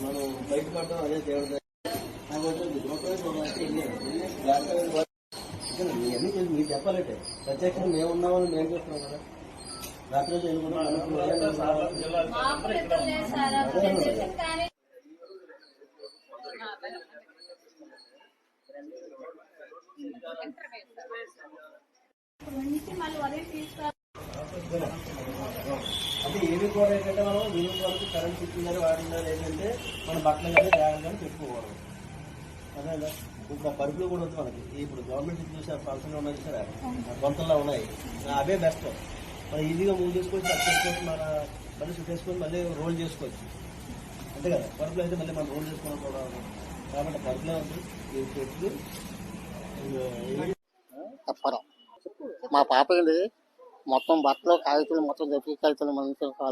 మనం బయట పడడం అదే దేవుడి ఇవన్నీ మీరు చెప్పాలంటే ప్రత్యేకంగా మేము ఉన్నామని మేము చెప్తున్నాం కదా. రాత్రి అంటే ఏవి కూడా ఏంటంటే మనం వీళ్ళ వరకు కరెంట్ ఇచ్చిందని వాడినారు ఏంటంటే మన బట్టలు కానీ బ్యాగ్ కానీ పెట్టుకోకూడదు. అదే ఇప్పుడు ఆ పరుపులు కూడా ఉంది మనకి. ఇప్పుడు గవర్నమెంట్ చూసే ఫంక్షన్ ఉన్నాయి సరే గొంతల్లో ఉన్నాయి, అవే బెస్ట్. మనం ఈజీగా మూవ్ చేసుకోవచ్చు, అది చేసుకోవచ్చు, మన మళ్ళీ చుట్టేసుకొని మళ్ళీ రోల్ చేసుకోవచ్చు అంతే కదా. పరుపులు అయితే మళ్ళీ మనం రోల్ చేసుకోవడం కూడా కాబట్టి పరుపులే ఉంది. ఈ చెట్లు మా పాప మొత్తం బట్టలు కాగితాలు మొత్తం చెప్పి కాగితాలు మంచిగా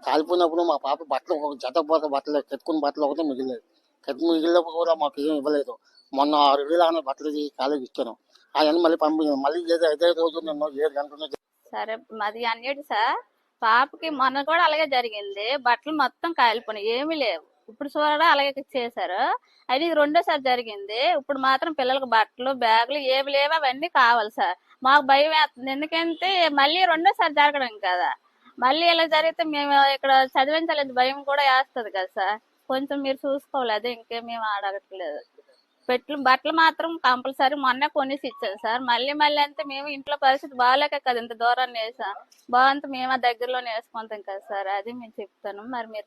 కాలిపోయినప్పుడు మా పాప బట్టలు ఒక జత పోత బట్టలు కెట్టుకుని బట్టలు ఒకటే మిగిలేదు. మిగిలినప్పుడు కూడా మాకు ఏం ఇవ్వలేదు. మొన్న 6,000 అనే బట్టలు కాలేజీ ఇచ్చాను. అవన్నీ మళ్ళీ పంపించాను. మళ్ళీ ఏదో 5 రోజు నిన్న 7 గంటలు. సరే అది అన్నిటి సార్ పాపకి మొన్న కూడా అలాగే జరిగింది. బట్టలు మొత్తం కాలిపోయినాయి, ఏమీ లేవు. ఇప్పుడు కూడా అలాగే చేశారు. అది రెండోసారి జరిగింది. ఇప్పుడు మాత్రం పిల్లలకు బట్టలు బ్యాగులు ఏమి లేవు, అవన్నీ కావాలి సార్. మాకు భయం వేస్తుంది, ఎందుకంటే మళ్ళీ రెండోసారి జరగడం కదా. మళ్ళీ ఇలా జరిగితే మేము ఇక్కడ చదివించాలని భయం కూడా వేస్తుంది కదా సార్. కొంచెం మీరు చూసుకోవాలి, అదే ఇంకేం మేము అడగట్లేదు. బట్టలు మాత్రం కంపల్సరీ మొన్న కొనేసి ఇచ్చాను సార్. మళ్ళీ అంటే మేము ఇంట్లో పరిస్థితి బాగాలేక కదా ఇంత దూరాన్ని వేసాం. బాగుంటే మేము ఆ దగ్గరలోనే వేసుకుంటాం కదా సార్. అది మేము చెప్తాను. మరి మీరు